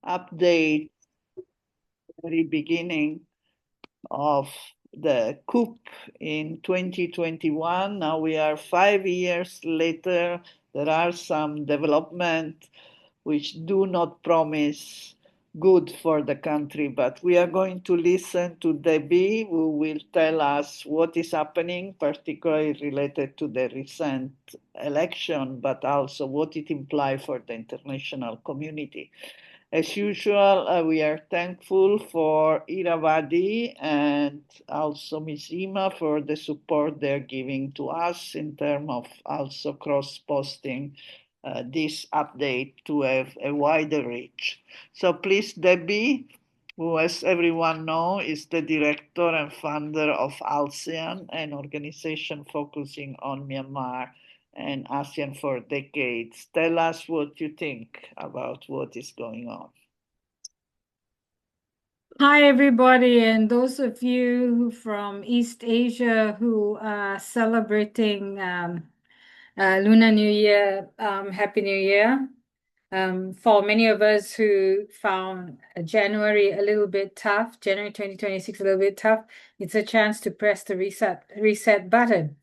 update very beginning of the coup in 2021. Now we are 5 years later. There are some developments which do not promise good for the country, but we are going to listen to Debbie, who will tell us what is happening, particularly related to the recent election, but also what it implies for the international community. As usual, we are thankful for Irrawaddy and also Mizzima for the support they're giving to us in terms of also cross-posting this update to have a wider reach. So please, Debbie, who, as everyone knows, is the director and founder of ASEAN, an organization focusing on Myanmar and ASEAN for decades. Tell us what you think about what is going on. Hi, everybody, and those of you from East Asia who are celebrating Lunar New Year, Happy New Year. For many of us who found January a little bit tough, January 2026 a little bit tough, it's a chance to press the reset button.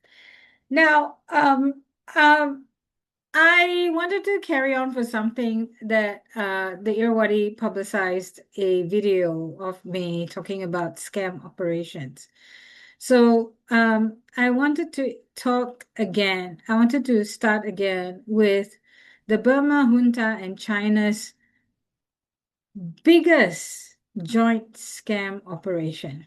Now, I wanted to carry on for something that The Irrawaddy publicized a video of me talking about scam operations. So I wanted to talk again. I wanted to start again with the Burma junta and China's biggest joint scam operation.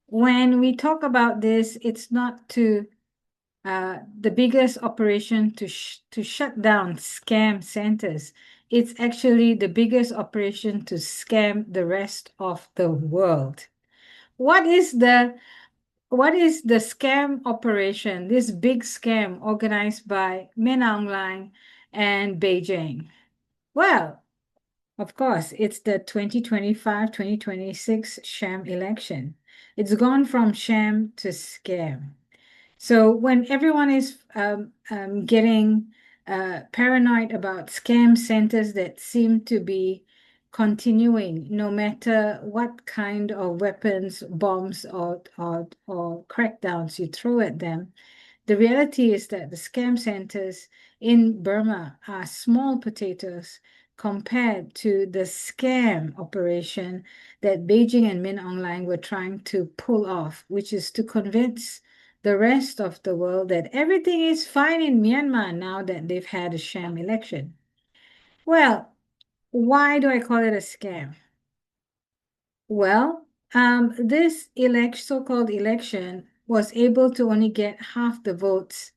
When we talk about this, it's not the biggest operation to shut down scam centers. It's actually the biggest operation to scam the rest of the world. What is the scam operation, this big scam organized by Min Aung Hlaing and Beijing? Well, of course, it's the 2025-2026 sham election. It's gone from sham to scam. So when everyone is getting paranoid about scam centers that seem to be continuing, no matter what kind of weapons, bombs, or crackdowns you throw at them, the reality is that the scam centers in Burma are small potatoes compared to the scam operation that Beijing and Min Aung Hlaing were trying to pull off, which is to convince the rest of the world that everything is fine in Myanmar now that they've had a sham election. Well, why do I call it a scam? Well, this so-called election was able to only get half the votes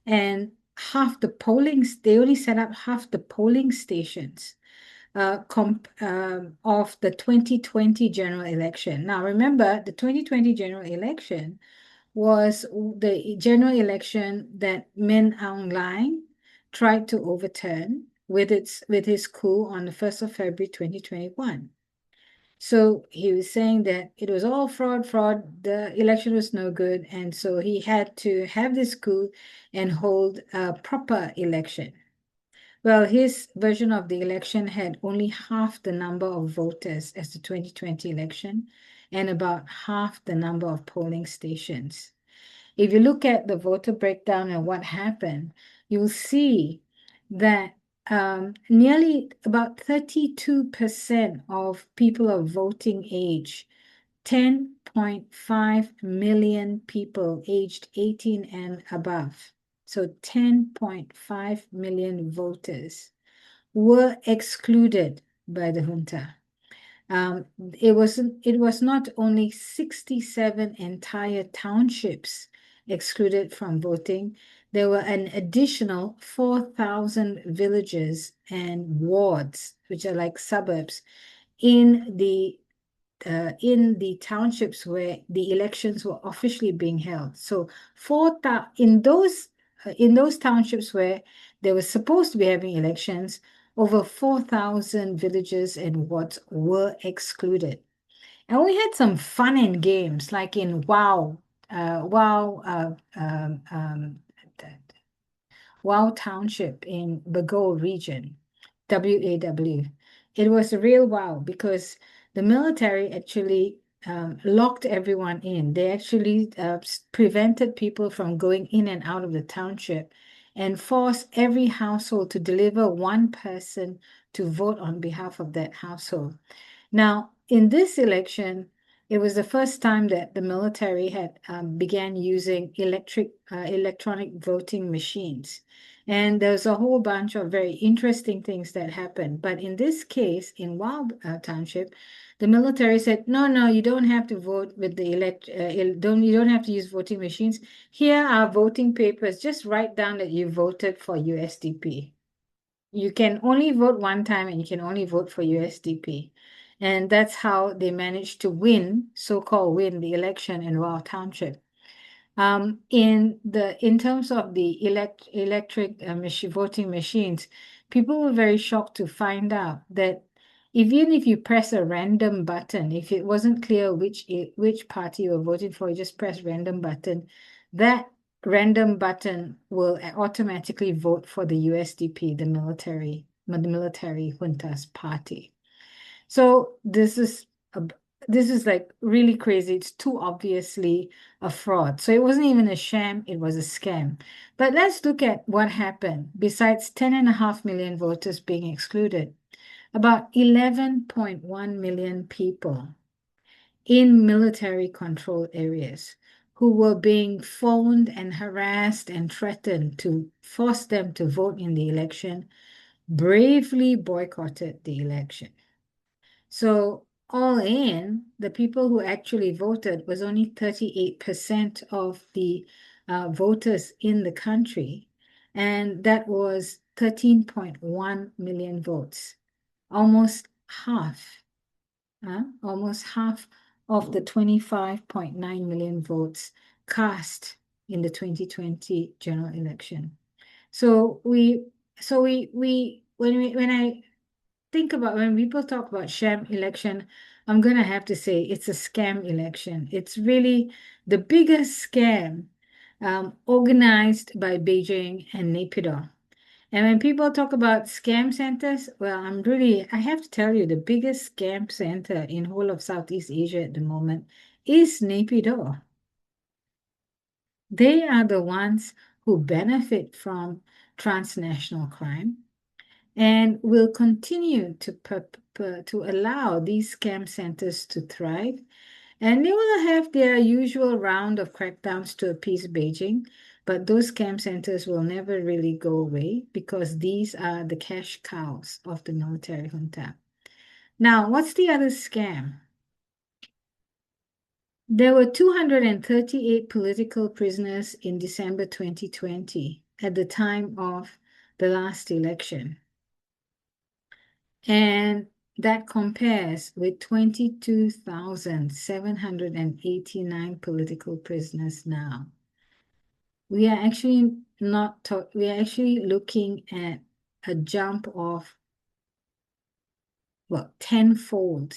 and half the polling. They only set up half the polling stations of the 2020 general election. Now, remember, the 2020 general election was the general election that Min Aung Hlaing tried to overturn with his coup on the 1st of February 2021. So he was saying that it was all fraud, the election was no good, and so he had to have this coup and hold a proper election. Well, his version of the election had only half the number of voters as the 2020 election and about half the number of polling stations. If you look at the voter breakdown and what happened, you'll see that nearly about 32% of people of voting age, 10.5 million people aged 18 and above, so 10.5 million voters were excluded by the junta. It was not only 67 entire townships excluded from voting. There were an additional 4,000 villages and wards, which are like suburbs, in the townships where the elections were officially being held. So in those townships where they were supposed to be having elections, over 4,000 villages and wards were excluded. And we had some fun and games, like in Wow Township in Bago region. WAW. It was a real wow because the military actually locked everyone in. They actually prevented people from going in and out of the township and forced every household to deliver one person to vote on behalf of that household. Now, in this election, it was the first time that the military had began using electronic voting machines. And there's a whole bunch of very interesting things that happened. But in this case, in Wild Township, the military said, no, no, you don't have to vote with the you don't have to use voting machines. Here are voting papers. Just write down that you voted for USDP. You can only vote one time and you can only vote for USDP. And that's how they managed to win, so-called win the election in Wild Township. In terms of the electric voting machines, people were very shocked to find out that even if you press a random button, if it wasn't clear which party you were voting for, you just press random button, that random button will automatically vote for the USDP, the military junta's party. So this is like really crazy. It's too obviously a fraud. So it wasn't even a sham, it was a scam. But let's look at what happened. Besides 10.5 million voters being excluded, about 11.1 million people in military-controlled areas who were being phoned and harassed and threatened to force them to vote in the election bravely boycotted the election. So all in, the people who actually voted was only 38% of the voters in the country, and that was 13.1 million votes, almost half of the 25.9 million votes cast in the 2020 general election. When I think about when people talk about sham election, I'm gonna have to say it's a scam election. It's really the biggest scam organized by Beijing and Naypyidaw. And when people talk about scam centers, well, I have to tell you, the biggest scam center in whole of Southeast Asia at the moment is Naypyidaw. They are the ones who benefit from transnational crime and will continue to allow these scam centers to thrive. And they will have their usual round of crackdowns to appease Beijing, but those scam centers will never really go away because these are the cash cows of the military junta. Now, what's the other scam? There were 238 political prisoners in December 2020 at the time of the last election. And that compares with 22,789 political prisoners now. We are actually looking at a jump of, well, tenfold,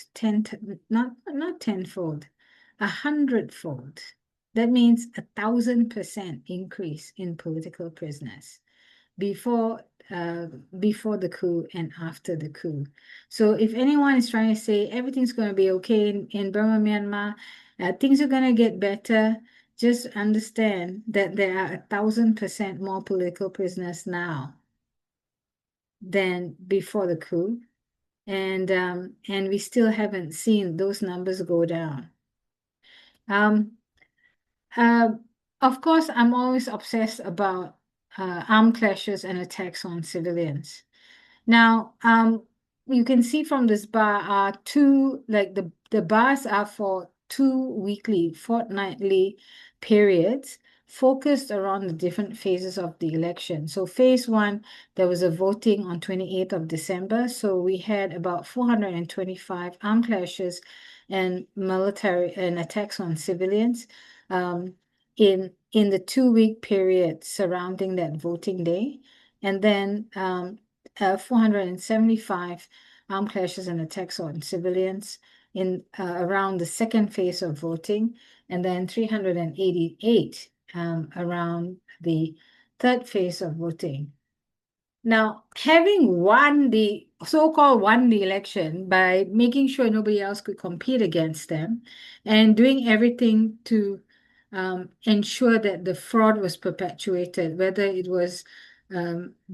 not tenfold, 100-fold. That means 1,000% increase in political prisoners before the coup and after the coup. So if anyone is trying to say everything's going to be okay in Burma, Myanmar, things are going to get better, just understand that there are 1,000% more political prisoners now than before the coup. And we still haven't seen those numbers go down. Of course, I'm always obsessed about armed clashes and attacks on civilians. Now, you can see from this bar are the bars are for 2 weekly, fortnightly periods focused around the different phases of the election. So phase one, there was a voting on 28th of December. So we had about 425 armed clashes and military and attacks on civilians in the 2-week period surrounding that voting day. And then 475 armed clashes and attacks on civilians in around the second phase of voting, and then 388 around the third phase of voting. Now, having won the so-called won the election by making sure nobody else could compete against them and doing everything to ensure that the fraud was perpetuated, whether it was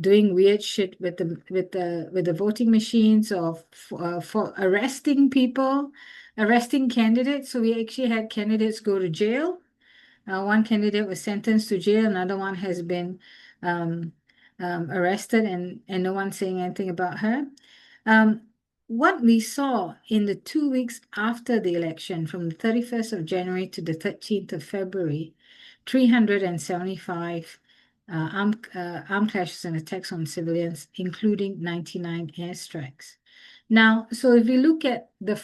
doing weird shit with the voting machines or for arresting people, arresting candidates. So we actually had candidates go to jail. One candidate was sentenced to jail, another one has been um, arrested, and no one's saying anything about her. Um, what we saw in the 2 weeks after the election, from the 31st of January to the 13th of February, 375 armed clashes and attacks on civilians, including 99 airstrikes. Now, so if you look at the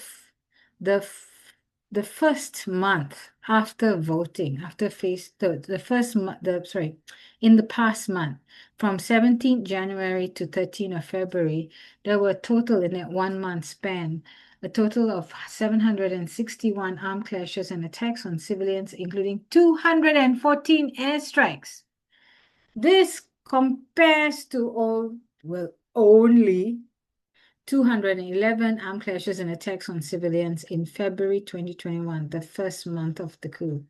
the first month after voting, after the first month, sorry, in the past month, from 17th January to 13th of February, there were total in that 1 month span, a total of 761 armed clashes and attacks on civilians, including 214 airstrikes. This compares to only 211 armed clashes and attacks on civilians in February 2021, the first month of the coup.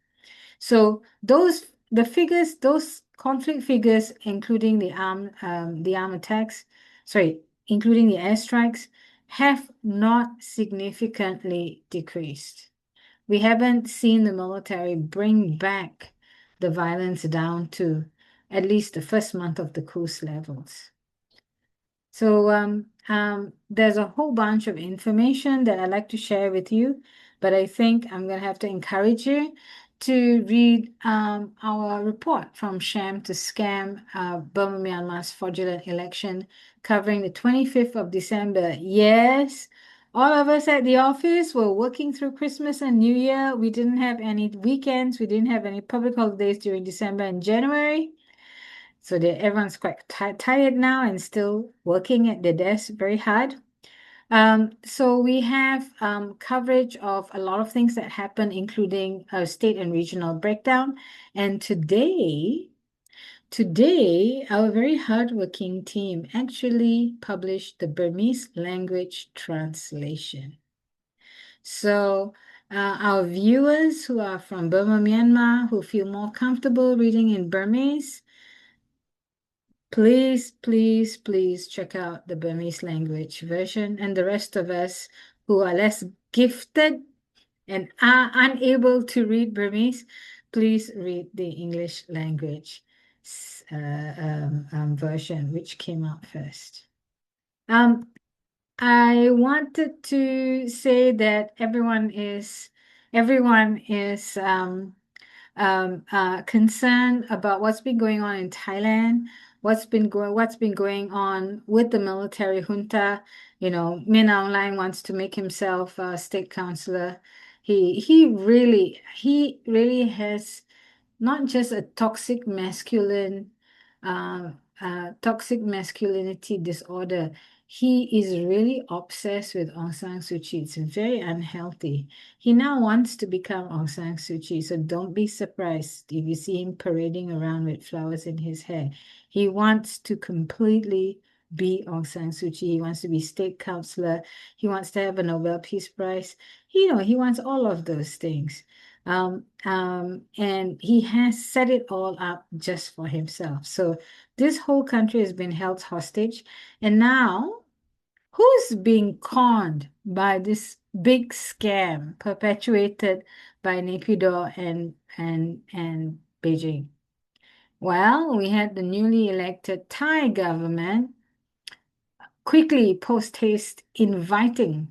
So those conflict figures, including the armed attacks, including the airstrikes, have not significantly decreased. We haven't seen the military bring back the violence down to at least the first month of the coup's levels. So there's a whole bunch of information that I'd like to share with you, but I think I'm going to have to encourage you to read our report from Sham to Scam, Burma Myanmar's fraudulent election, covering the 25th of December. Yes, all of us at the office were working through Christmas and New Year. We didn't have any weekends. We didn't have any public holidays during December and January. So that everyone's quite tired now and still working at their desk very hard. So we have coverage of a lot of things that happen, including a state and regional breakdown. And today, our very hardworking team actually published the Burmese language translation. So our viewers who are from Burma, Myanmar, who feel more comfortable reading in Burmese, please, please, please check out the Burmese language version. And the rest of us who are less gifted and are unable to read Burmese, please read the English language version, which came out first. I wanted to say that everyone is concerned about what's been going on in Thailand, what's been going on with the military junta. You know, Min Aung Hlaing wants to make himself a state councillor. He really has not just a toxic masculinity disorder. He is really obsessed with Aung San Suu Kyi. It's very unhealthy. He now wants to become Aung San Suu Kyi, so don't be surprised if you see him parading around with flowers in his hair. He wants to completely be Aung San Suu Kyi. He wants to be state councillor. He wants to have a Nobel Peace Prize. He wants all of those things. And he has set it all up just for himself. So this whole country has been held hostage. And now, who's being conned by this big scam perpetuated by Naypyidaw and Beijing? Well, we had the newly elected Thai government quickly post haste inviting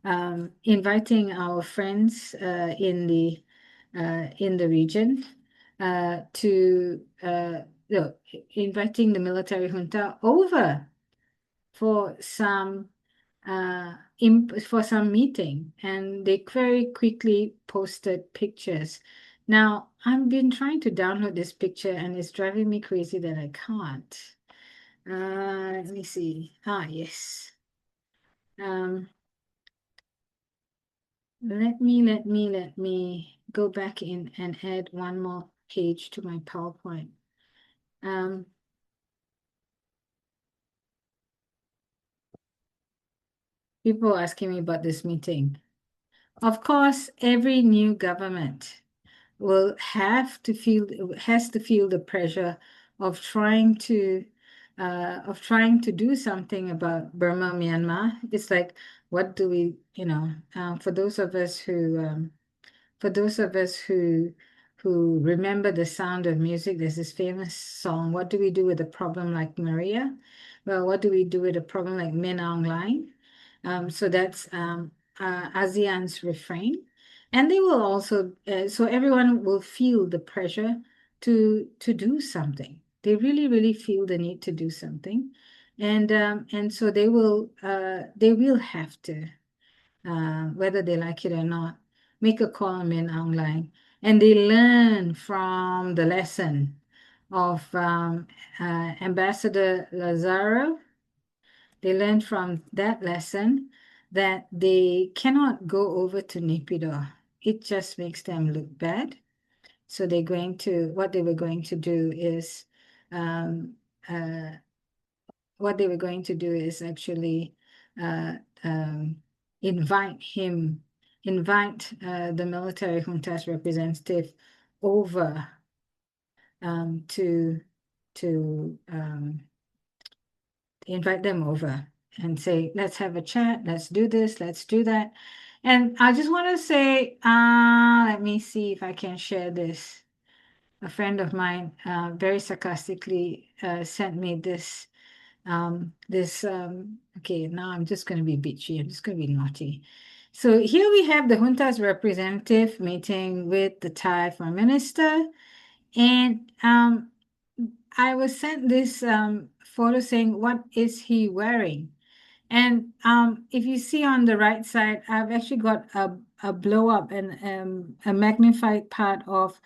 our friends in the region to inviting the military junta over for some meeting, and they very quickly posted pictures. Now, I've been trying to download this picture and it's driving me crazy that I can't. Let me see. Yes. Let me go back in and add one more page to my PowerPoint. People are asking me about this meeting. Of course, every new government will has to feel the pressure of trying to do something about Burma, Myanmar. It's like, what do we, for those of us who remember the sound of music, there's this famous song, what do we do with a problem like Maria? Well, what do we do with a problem like Min Aung Hlaing? So that's ASEAN's refrain. And they will also, so everyone will feel the pressure to do something. They really, really feel the need to do something. And so they will have to, whether they like it or not, make a call on Min Aung Hlaing. And they learn from the lesson of Ambassador Lazaro. They learned from that lesson that they cannot go over to Naypyidaw. It just makes them look bad. So what they were going to do is, um, uh, what they were going to do is actually uh, um, invite the military junta's representative over um, to to invite them over and say, let's have a chat, let's do this, let's do that. And I just want to say, let me see if I can share this. A friend of mine very sarcastically sent me okay, now I'm just going to be bitchy, I'm just going to be naughty. So here we have the junta's representative meeting with the Thai foreign minister, and I was sent this photo saying, what is he wearing? And if you see on the right side, I've actually got a blow up and a magnified part of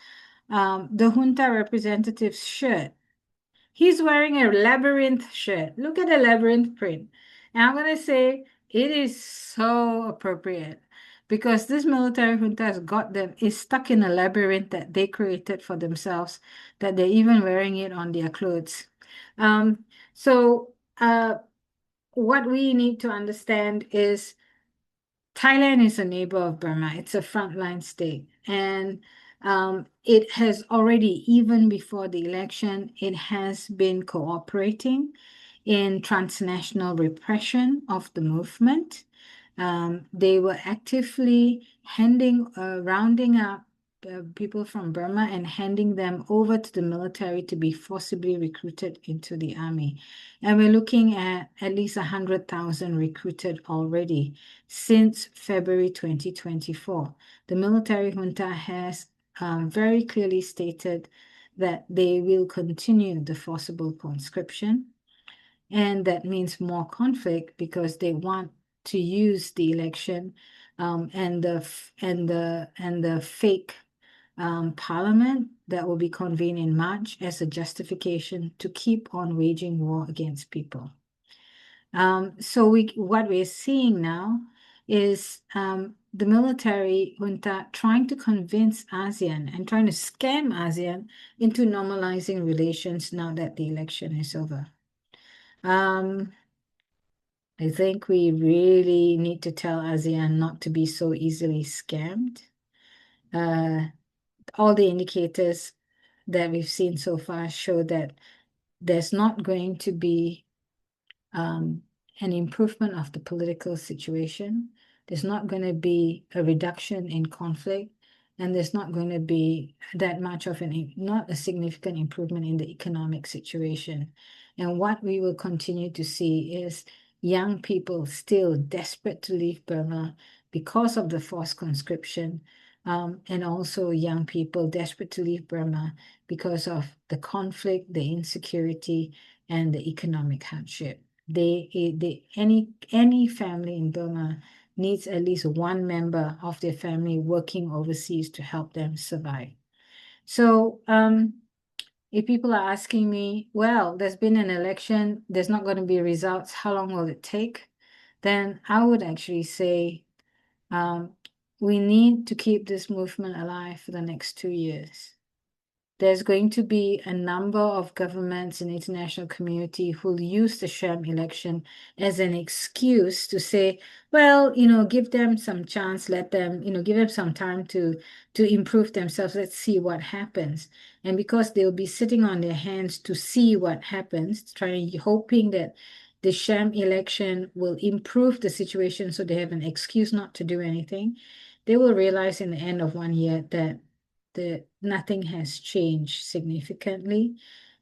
the junta representative's shirt. He's wearing a labyrinth shirt. Look at the labyrinth print. And I'm going to say it is so appropriate because this military junta has got them, is stuck in a labyrinth that they created for themselves, that they're even wearing it on their clothes. So what we need to understand is Thailand is a neighbor of Burma. It's a frontline state. And it has already, even before the election, it has been cooperating in transnational repression of the movement. They were actively rounding up people from Burma and handing them over to the military to be forcibly recruited into the army. And we're looking at least 100,000 recruited already since February 2024. The military junta has very clearly stated that they will continue the forcible conscription. And that means more conflict because they want to use the election and the fake parliament that will be convened in March as a justification to keep on waging war against people. So what we're seeing now is the military junta trying to convince ASEAN and trying to scam ASEAN into normalizing relations now that the election is over. I think we really need to tell ASEAN not to be so easily scammed. All the indicators that we've seen so far show that there's not going to be an improvement of the political situation. There's not going to be a reduction in conflict, and there's not going to be that much of not a significant improvement in the economic situation. And what we will continue to see is young people still desperate to leave Burma because of the forced conscription, and also young people desperate to leave Burma because of the conflict, the insecurity, and the economic hardship. Any family in Burma needs at least one member of their family working overseas to help them survive. So if people are asking me, well, there's been an election, there's not going to be results, how long will it take? Then I would actually say we need to keep this movement alive for the next 2 years. there's going to be a number of governments and international community who'll use the sham election as an excuse to say, well, give them some chance, let them, give them some time to improve themselves. Let's see what happens. And because they'll be sitting on their hands to see what happens, hoping that the sham election will improve the situation so they have an excuse not to do anything, they will realize in the end of 1 year that nothing has changed significantly,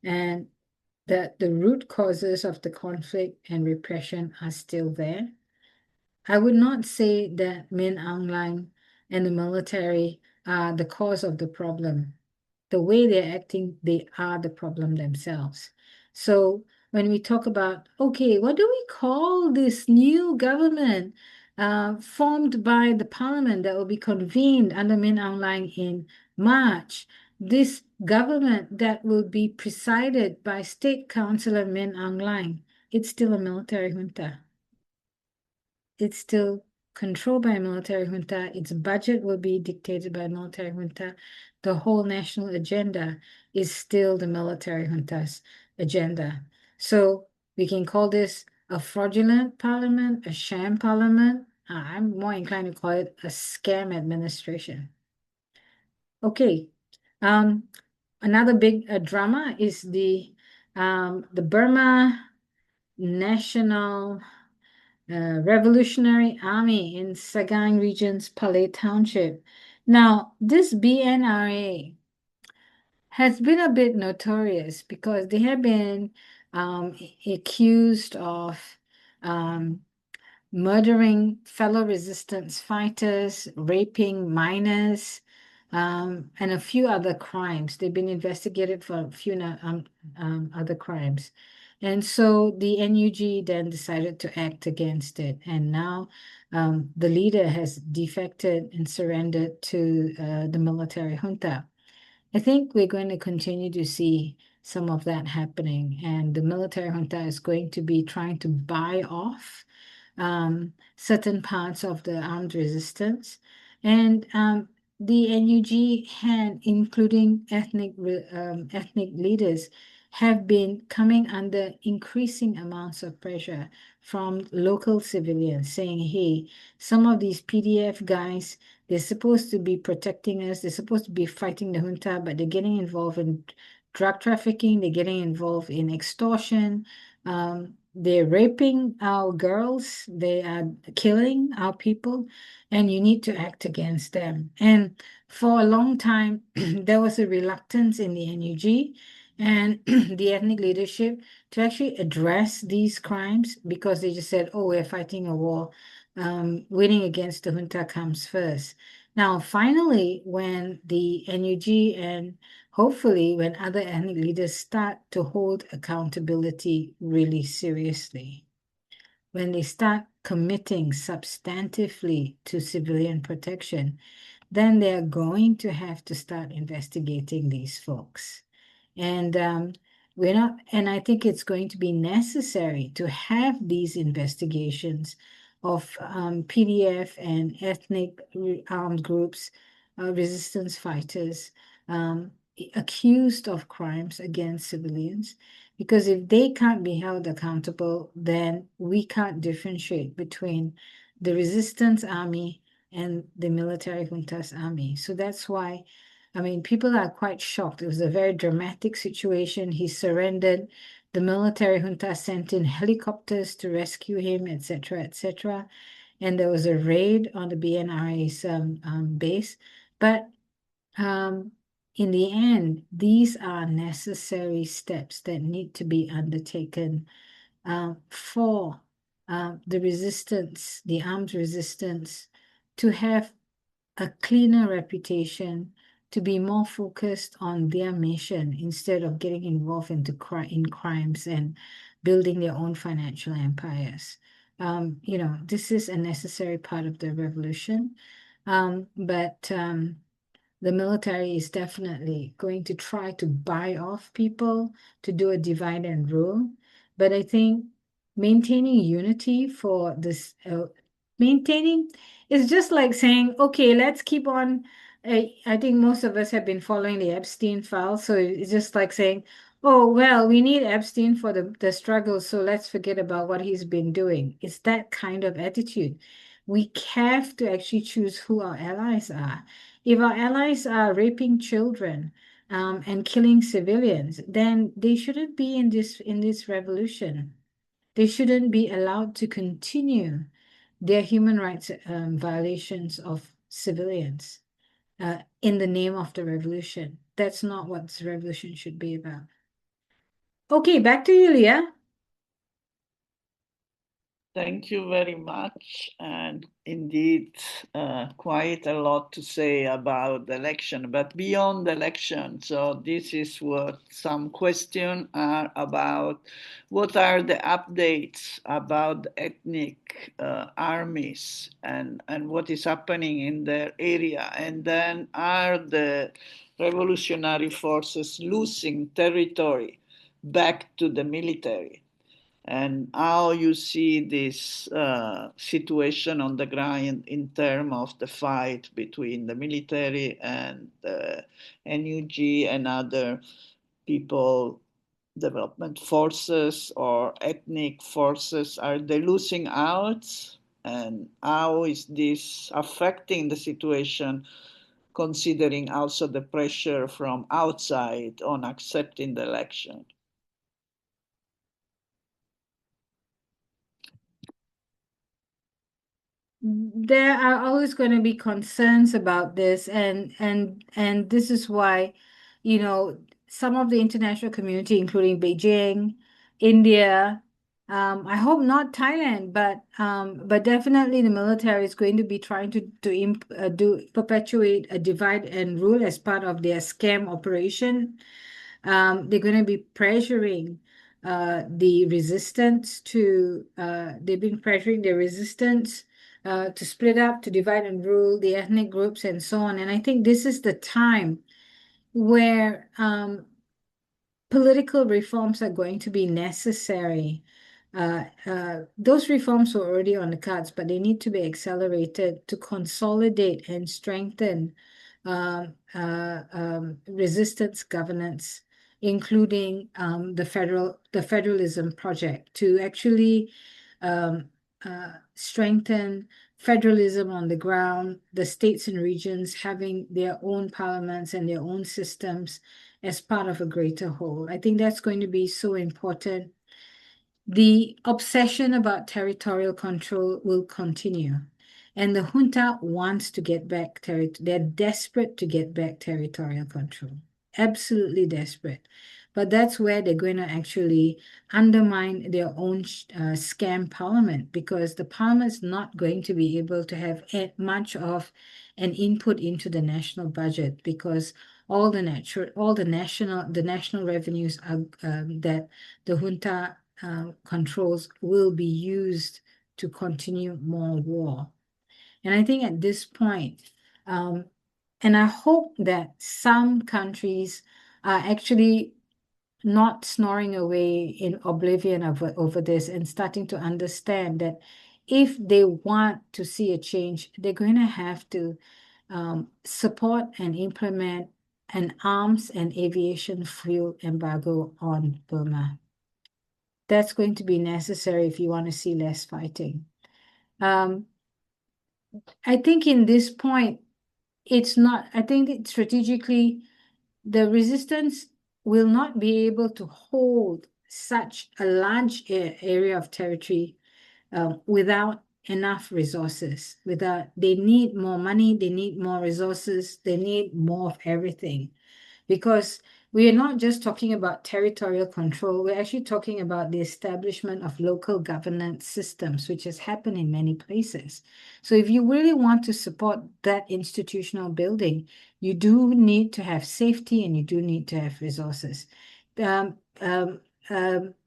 and that the root causes of the conflict and repression are still there. I would not say that Min Aung Hlaing and the military are the cause of the problem. The way they're acting, they are the problem themselves. So when we talk about, okay, what do we call this new government formed by the parliament that will be convened under Min Aung Hlaing in March? This government that will be presided by State Councillor Min Aung Hlaing, it's still a military junta. It's still controlled by a military junta. Its budget will be dictated by a military junta. The whole national agenda is still the military junta's agenda. So we can call this a fraudulent parliament, a sham parliament. I'm more inclined to call it a scam administration. Okay. Another big drama is the Burma National Revolutionary Army in Sagaing Region's Palay Township. Now, this BNRA has been a bit notorious because they have been accused of um, murdering fellow resistance fighters, raping minors, and a few other crimes. They've been investigated for a few other crimes. And so the NUG then decided to act against it. And now the leader has defected and surrendered to the military junta. I think we're going to continue to see some of that happening, and the military junta is going to be trying to buy off certain parts of the armed resistance. And the NUG had, including ethnic leaders, have been coming under increasing amounts of pressure from local civilians saying, hey, some of these PDF guys, they're supposed to be protecting us, they're supposed to be fighting the junta, but they're getting involved in drug trafficking, they're getting involved in extortion, they're raping our girls, they are killing our people, and you need to act against them. And for a long time, there was a reluctance in the NUG and the ethnic leadership to actually address these crimes because they just said, oh, we're fighting a war. Winning against the junta comes first. Now, finally, when the NUG and hopefully when other ethnic leaders start to hold accountability really seriously, when they start committing substantively to civilian protection, then they're going to have to start investigating these folks. And we're not, and I think it's going to be necessary to have these investigations of PDF and ethnic armed groups, resistance fighters, accused of crimes against civilians. Because if they can't be held accountable, then we can't differentiate between the resistance army and the military junta's army. So that's why, I mean, people are quite shocked. It was a very dramatic situation. He surrendered. The military junta sent in helicopters to rescue him, etc., etc. And there was a raid on the BNRA's base. But in the end, these are necessary steps that need to be undertaken for the resistance, the armed resistance, to have a cleaner reputation, to be more focused on their mission instead of getting involved in crimes and building their own financial empires. This is a necessary part of the revolution, but the military is definitely going to try to buy off people to do a divide and rule. But I think maintaining unity for this, maintaining is just like saying, okay, let's keep on I think most of us have been following the Epstein file, so it's just like saying, "Oh, well, we need Epstein for the struggle, so let's forget about what he's been doing." It's that kind of attitude. We have to actually choose who our allies are. If our allies are raping children, and killing civilians, then they shouldn't be in this revolution. They shouldn't be allowed to continue their human rights violations of civilians in the name of the revolution. That's not what this revolution should be about. Okay, back to you, Leah. Thank you very much. And indeed, quite a lot to say about the election. But beyond the election, so this is what some questions are about. What are the updates about the ethnic armies and what is happening in their area? And then are the revolutionary forces losing territory back to the military? And how you see this situation on the ground in terms of the fight between the military and the NUG and other people development forces or ethnic forces. Are they losing out? And how is this affecting the situation, considering also the pressure from outside on accepting the election? There are always going to be concerns about this, and this is why, you know, some of the international community, including Beijing, India, I hope not Thailand, but definitely the military is going to be trying to perpetuate a divide and rule as part of their scam operation. They're going to be pressuring the resistance to they've been pressuring the resistance to split up, to divide and rule the ethnic groups and so on. And I think this is the time where political reforms are going to be necessary. Those reforms were already on the cards, but they need to be accelerated to consolidate and strengthen resistance governance, including the federalism project, to actually strengthen federalism on the ground, the states and regions having their own parliaments and their own systems as part of a greater whole. I think that's going to be so important. The obsession about territorial control will continue. And the junta wants to get back they're desperate to get back territorial control. Absolutely desperate. But that's where they're going to actually undermine their own scam parliament, because the parliament's not going to be able to have much of an input into the national budget, because the national revenues are that the junta controls will be used to continue more war. And I think at this point, and I hope that some countries are actually not snoring away in oblivion over this and starting to understand that if they want to see a change, they're going to have to support and implement an arms and aviation fuel embargo on Burma. That's going to be necessary if you want to see less fighting. I think in this point, it's not, I think that strategically, the resistance will not be able to hold such a large area of territory without enough resources. They need more money, they need more resources, they need more of everything. Because we are not just talking about territorial control, we're actually talking about the establishment of local governance systems, which has happened in many places. So if you really want to support that institutional building, you do need to have safety and you do need to have resources.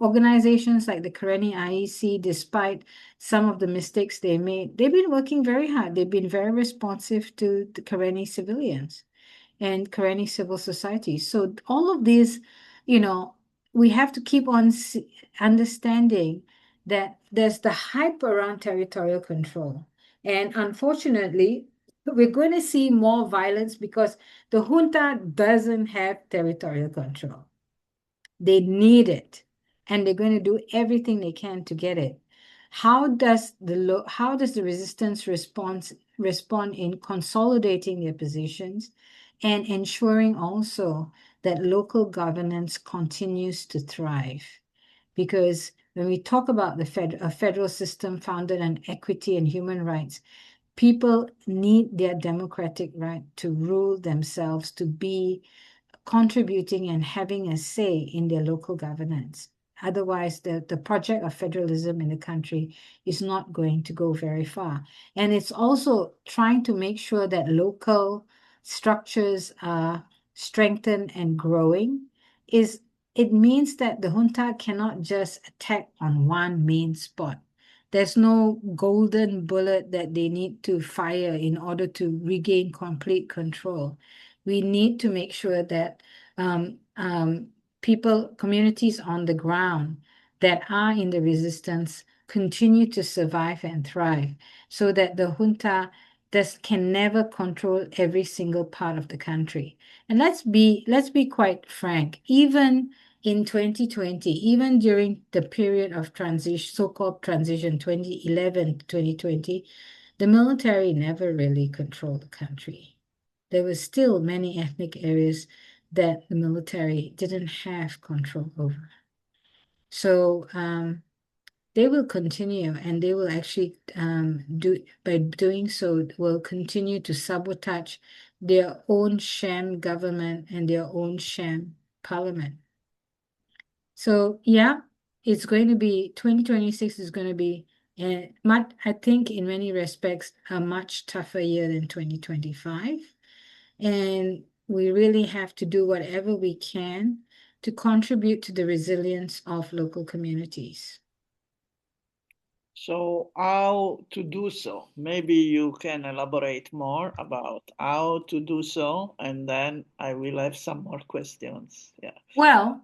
Organizations like the Karenni IEC, despite some of the mistakes they made, they've been working very hard. They've been very responsive to the Karenni civilians and Karenni civil society. So all of these, we have to keep on understanding that there's the hype around territorial control. And unfortunately, we're going to see more violence because the junta doesn't have territorial control. They need it, and they're going to do everything they can to get it. How does the resistance respond in consolidating their positions and ensuring also that local governance continues to thrive? Because when we talk about a federal system founded on equity and human rights, people need their democratic right to rule themselves, to be contributing and having a say in their local governance. Otherwise, the project of federalism in the country is not going to go very far. And it's also trying to make sure that local structures are strengthened and growing. It means that the junta cannot just attack on one main spot. There's no golden bullet that they need to fire in order to regain complete control. We need to make sure that communities on the ground that are in the resistance continue to survive and thrive so that the junta can never control every single part of the country. And let's be quite frank, even in 2020, even during the period of transition, so-called transition 2011 to 2020, the military never really controlled the country. There were still many ethnic areas that the military didn't have control over. So they will continue, and they will actually by doing so, will continue to sabotage their own sham government and their own sham parliament. So yeah, it's going to be 2026 is going to be I think in many respects a much tougher year than 2025. And we really have to do whatever we can to contribute to the resilience of local communities. So how to do so? Maybe you can elaborate more about how to do so, and then I will have some more questions. Yeah. Well,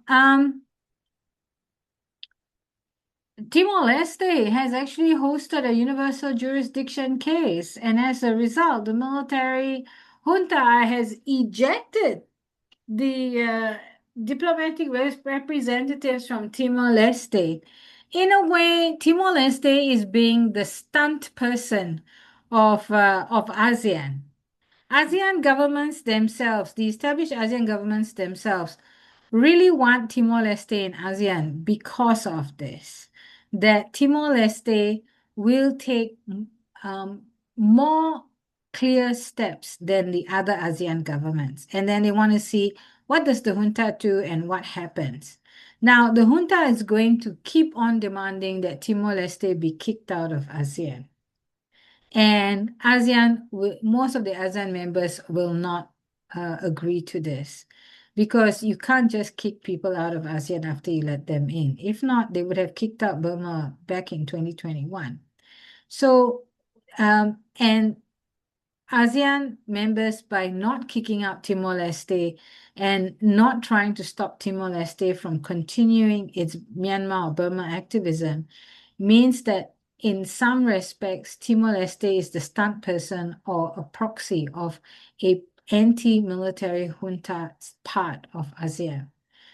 Timor-Leste has actually hosted a universal jurisdiction case, and as a result, the military junta has ejected the diplomatic representatives from Timor-Leste. In a way, Timor-Leste is being the stunt person of ASEAN. ASEAN governments themselves, the established ASEAN governments themselves, really want Timor-Leste in ASEAN because of this, that Timor-Leste will take more clear steps than the other ASEAN governments. And then they want to see what does the junta do and what happens. Now, the junta is going to keep on demanding that Timor-Leste be kicked out of ASEAN. And most of the ASEAN members will not agree to this because you can't just kick people out of ASEAN after you let them in. If not, they would have kicked out Burma back in 2021. So, and ASEAN members, by not kicking out Timor-Leste and not trying to stop Timor-Leste from continuing its Myanmar or Burma activism, means that in some respects, Timor-Leste is the stunt person or a proxy of a anti-military junta part of ASEAN.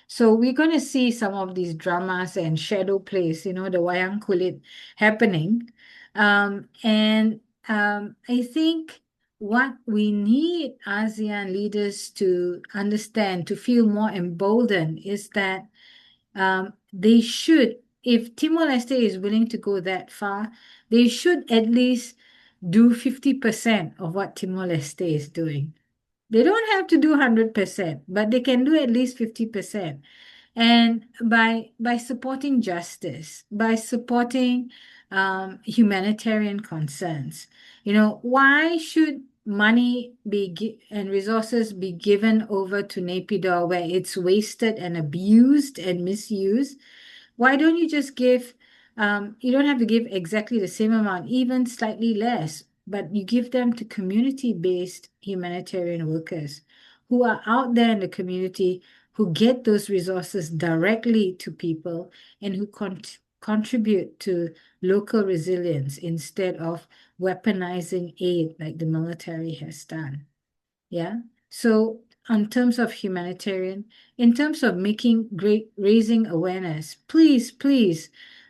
So we're going to see some of these dramas and shadow plays, the wayang kulit happening. I think what we need ASEAN leaders to understand, to feel more emboldened, is that they should, if Timor-Leste is willing to go that far, they should at least do 50% of what Timor-Leste is doing. They don't have to do 100%, but they can do at least 50%. And by supporting justice, by supporting humanitarian concerns, why should money and resources be given over to Naypyidaw where it's wasted and abused and misused? Why don't you just give, you don't have to give exactly the same amount, even slightly less, but you give them to community-based humanitarian workers who are out there in the community, who get those resources directly to people and who contribute to local resilience instead of weaponizing aid like the military has done. Yeah. So, in terms of humanitarian, in terms of making great raising awareness, please,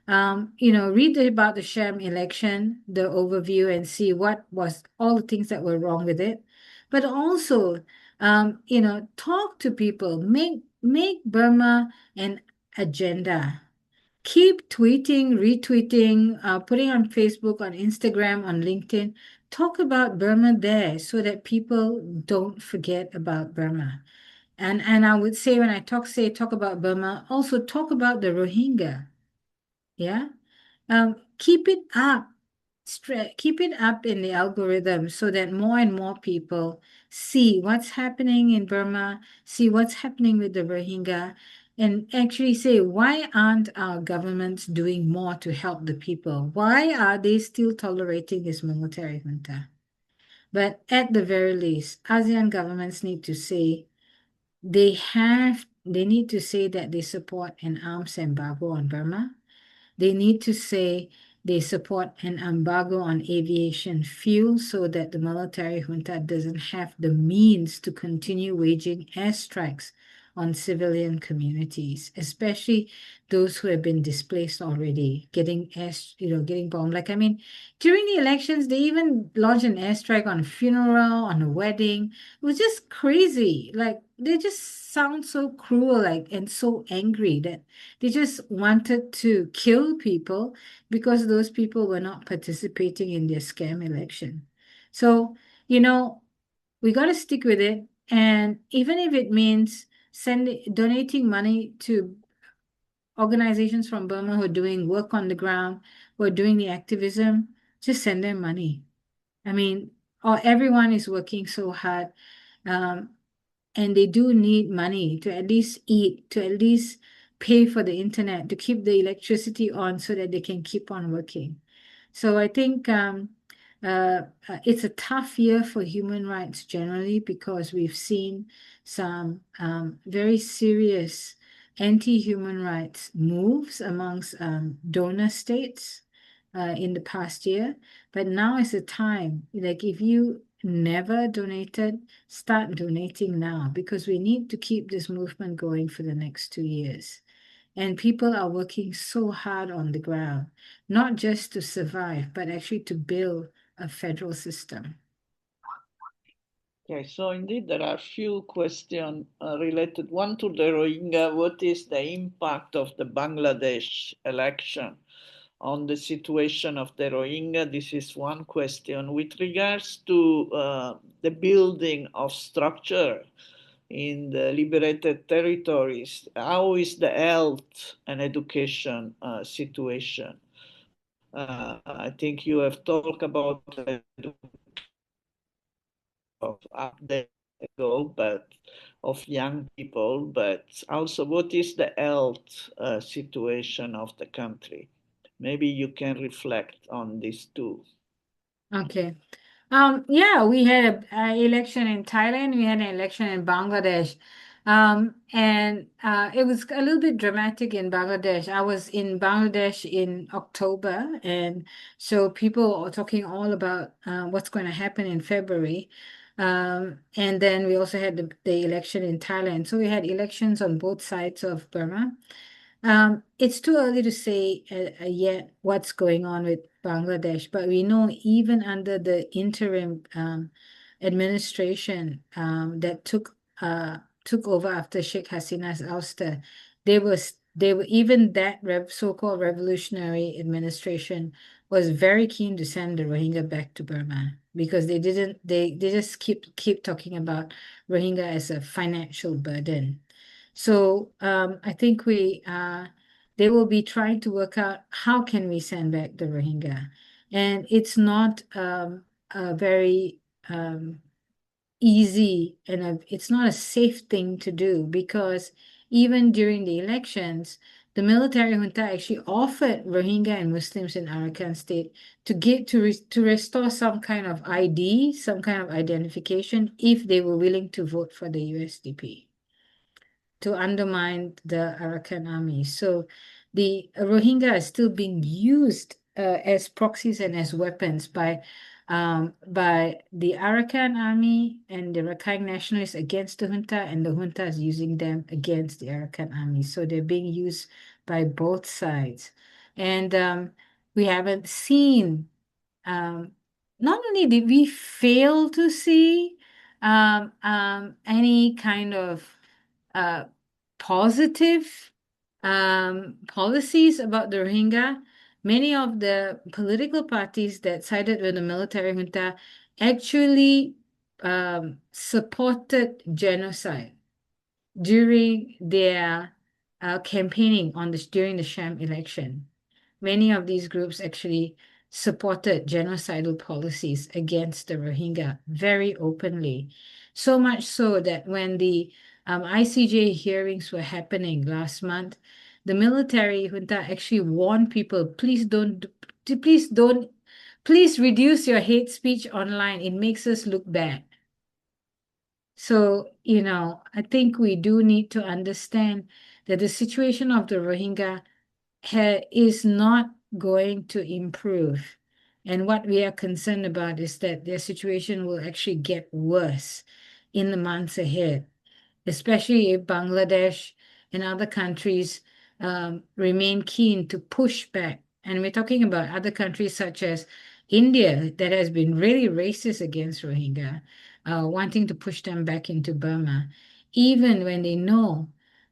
read about the sham election, the overview, and see what was all the things that were wrong with it. But also, talk to people, make Burma an agenda. Keep tweeting, retweeting, putting on Facebook, on Instagram, on LinkedIn. Talk about Burma there so that people don't forget about Burma. And I would say when I talk about Burma, also talk about the Rohingya. Yeah. Keep it up. Keep it up in the algorithm so that more and more people see what's happening in Burma, see what's happening with the Rohingya, and actually say, why aren't our governments doing more to help the people? Why are they still tolerating this military junta? But at the very least, ASEAN governments need to say they need to say that they support an arms embargo on Burma. They need to say they support an embargo on aviation fuel so that the military junta doesn't have the means to continue waging airstrikes on civilian communities, especially those who have been displaced already, getting bombed. Like, I mean, during the elections, they even launched an airstrike on a funeral, on a wedding. It was just crazy. Like, they just sound so cruel, like, and so angry that they just wanted to kill people because those people were not participating in their scam election. So, we got to stick with it. And even if it means donating money to organizations from Burma who are doing work on the ground, who are doing the activism, just send them money. I mean, everyone is working so hard. Um, and they do need money to at least eat, to at least pay for the internet, to keep the electricity on so that they can keep on working. So I think it's a tough year for human rights generally because we've seen some very serious anti-human rights moves amongst donor states in the past year. But now is the time, like if you never donated, start donating now because we need to keep this movement going for the next 2 years. And people are working so hard on the ground, not just to survive, but actually to build a federal system. Okay, so indeed there are few questions related. One to the Rohingya. What is the impact of the Bangladesh election on the situation of the Rohingya? This is one question. With regards to the building of structure in the liberated territories, how is the health and education situation? I think you have talked about of update ago, but of young people, but also what is the health situation of the country? Maybe you can reflect on this too. Okay. Yeah, we had a election in Thailand, we had an election in Bangladesh. And it was a little bit dramatic in Bangladesh. I was in Bangladesh in October, and so people are talking all about what's going to happen in February. And then we also had the election in Thailand. So we had elections on both sides of Burma. It's too early to say yet what's going on with Bangladesh, but we know even under the interim administration that took over after Sheikh Hasina's ouster, they were even that so-called revolutionary administration was very keen to send the Rohingya back to Burma because they just keep talking about Rohingya as a financial burden. So I think they will be trying to work out how can we send back the Rohingya, and it's not a very easy and it's not a safe thing to do because even during the elections, the military junta actually offered Rohingya and Muslims in Arakan State to restore some kind of ID, some kind of identification if they were willing to vote for the USDP to undermine the Arakan army. So the Rohingya are still being used as proxies and as weapons by the Arakan army and the Rakhine nationalists against the junta, and the junta is using them against the Arakan army. So they're being used by both sides. And we haven't seen, not only did we fail to see any kind of positive policies about the Rohingya, many of the political parties that sided with the military junta actually supported genocide during their campaigning during the sham election. Many of these groups actually supported genocidal policies against the Rohingya very openly. So much so that when the ICJ hearings were happening last month, the military junta actually warned people, please reduce your hate speech online. It makes us look bad. So, I think we do need to understand that the situation of the Rohingya is not going to improve. And what we are concerned about is that their situation will actually get worse in the months ahead, especially if Bangladesh and other countries remain keen to push back. And we're talking about other countries such as India that has been really racist against Rohingya, wanting to push them back into Burma, even when they know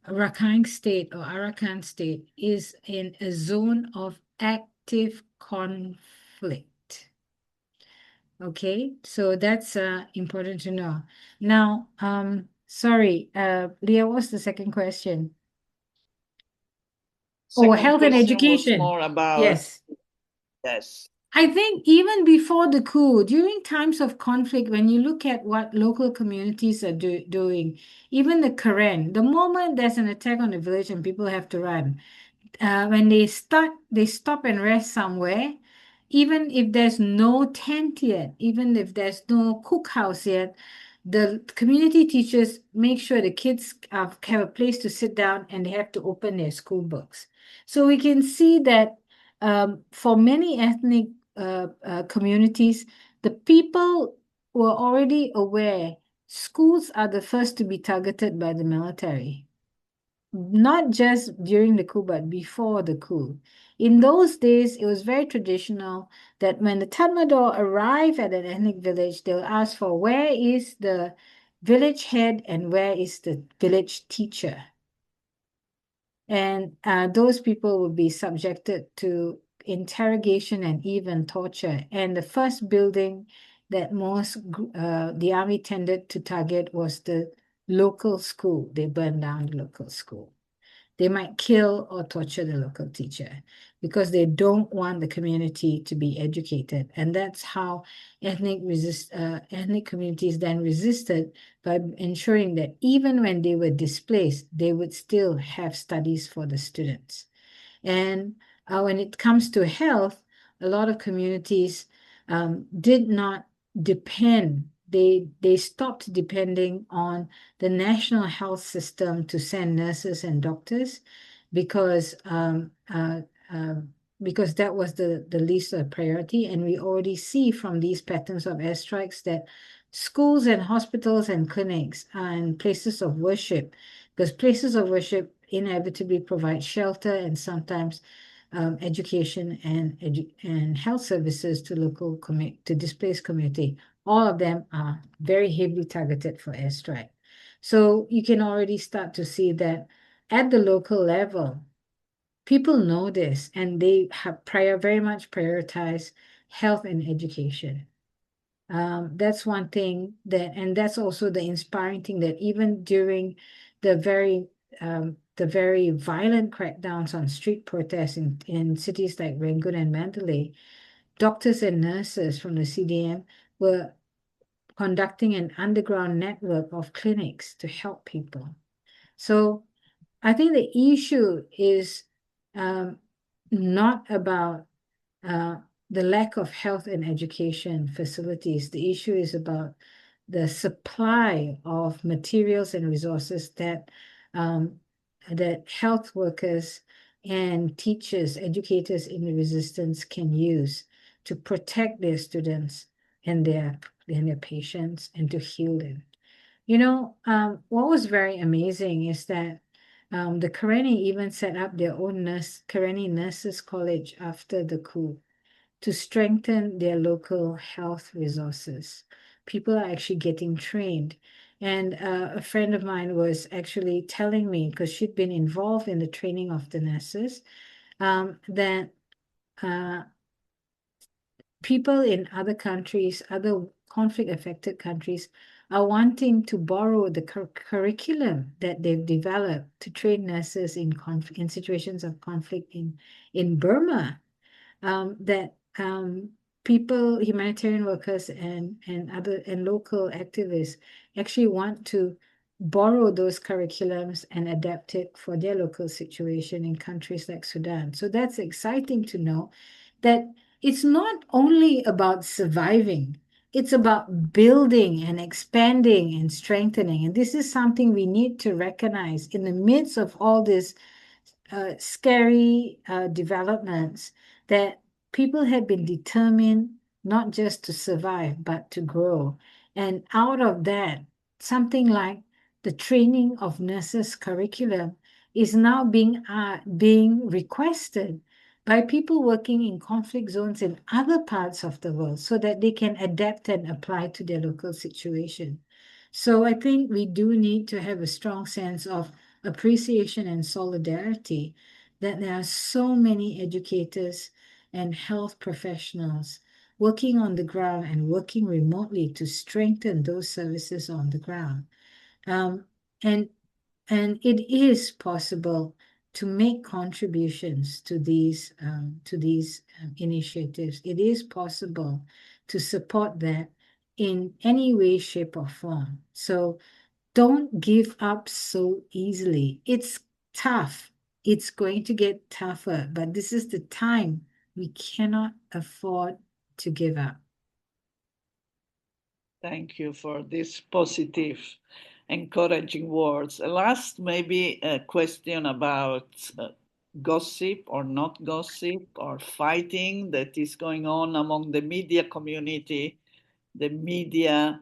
Rakhine State or Arakan State is in a zone of active conflict. Okay, so that's important to know. Now, sorry, Leah, what's the second question? Oh, Second health and question was education. more about, Yes. yes. I think even before the coup, during times of conflict, when you look at what local communities are doing, even the Karen, the moment there's an attack on the village and people have to run, when they stop and rest somewhere, even if there's no tent yet, even if there's no cookhouse yet, the community teachers make sure the kids have a place to sit down and they have to open their school books. So we can see that for many ethnic communities, the people were already aware schools are the first to be targeted by the military, not just during the coup, but before the coup. In those days, it was very traditional that when the Tatmadaw arrive at an ethnic village, they'll ask for where is the village head and where is the village teacher. And those people will be subjected to interrogation and even torture. And the first building that the army tended to target was the local school. They burned down the local school. They might kill or torture the local teacher because they don't want the community to be educated. And that's how ethnic communities then resisted, by ensuring that even when they were displaced, they would still have studies for the students. And when it comes to health, a lot of communities did not depend. They stopped depending on the national health system to send nurses and doctors because that was the least priority. And we already see from these patterns of airstrikes that schools and hospitals and clinics and places of worship, because places of worship inevitably provide shelter and sometimes education and health services to to displaced community. All of them are very heavily targeted for airstrike. So you can already start to see that at the local level, people know this and they have very much prioritized health and education. That's one thing and that's also the inspiring thing, that even during the very violent crackdowns on street protests in cities like Rangoon and Mandalay, doctors and nurses from the CDM were conducting an underground network of clinics to help people. So I think the issue is not about the lack of health and education facilities. The issue is about the supply of materials and resources that health workers and teachers, educators in the resistance can use to protect their students and their patients and to heal them. What was very amazing is that the Karenni even set up their own Karenni Nurses College after the coup to strengthen their local health resources. People are actually getting trained. And a friend of mine was actually telling me, because she'd been involved in the training of the nurses, that uh, people in other countries, other conflict-affected countries, are wanting to borrow the curriculum that they've developed to train nurses in situations of conflict in Burma. That people, humanitarian workers and other and local activists actually want to borrow those curriculums and adapt it for their local situation in countries like Sudan. So that's exciting to know that it's not only about surviving, it's about building and expanding and strengthening. And this is something we need to recognize in the midst of all this scary developments, that people had been determined not just to survive, but to grow. And out of that, something like the training of nurses curriculum is now being requested by people working in conflict zones in other parts of the world so that they can adapt and apply to their local situation. So I think we do need to have a strong sense of appreciation and solidarity that there are so many educators and health professionals working on the ground and working remotely to strengthen those services on the ground. Um, and and it is possible to make contributions to these initiatives. It is possible to support that in any way, shape, or form. So don't give up so easily. It's tough. It's going to get tougher, but this is the time we cannot afford to give up. Thank you for these positive, encouraging words. Last, maybe a question about gossip or not gossip or fighting that is going on among the media community, the media,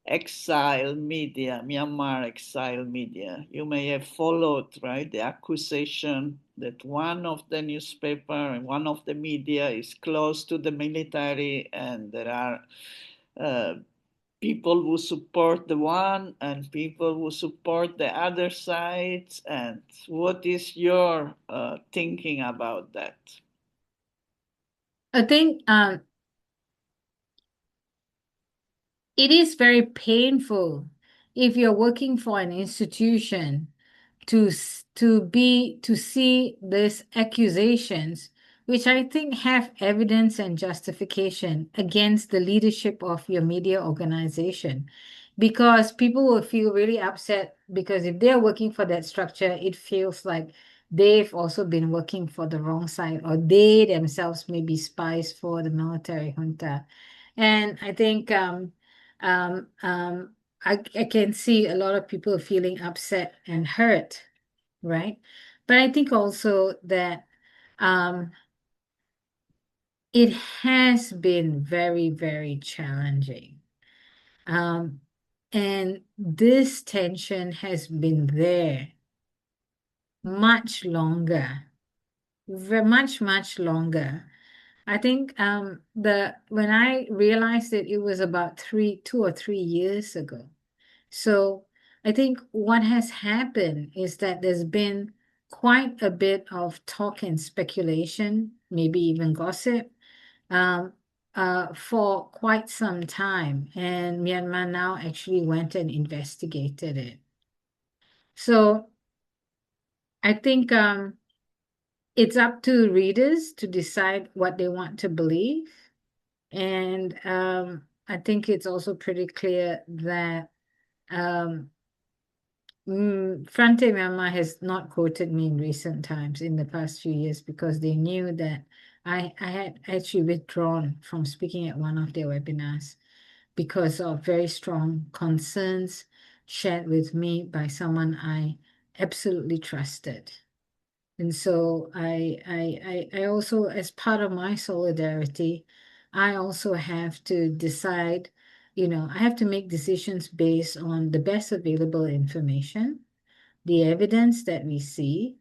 exile media, Myanmar exile media. You may have followed, right, the accusation that one of the newspaper and one of the media is close to the military, and there are uh, people who support the one and people who support the other sides. And what is your thinking about that? I think it is very painful if you're working for an institution to see these accusations, which I think have evidence and justification against the leadership of your media organization, because people will feel really upset because if they're working for that structure, it feels like they've also been working for the wrong side, or they themselves may be spies for the military junta. And I think um, um, I can see a lot of people feeling upset and hurt, right? But I think also that um, it has been very, very challenging. Um, and this tension has been there much longer, much, much longer. I think the when I realized it was about 2 or 3 years ago. So I think what has happened is that there's been quite a bit of talk and speculation, maybe even gossip, um, for quite some time. And Myanmar now actually went and investigated it. So I think it's up to readers to decide what they want to believe. And I think it's also pretty clear that Frante Myanmar has not quoted me in recent times in the past few years because they knew that I had actually withdrawn from speaking at one of their webinars because of very strong concerns shared with me by someone I absolutely trusted. And so I also, as part of my solidarity, I also have to decide, I have to make decisions based on the best available information, the evidence that we see,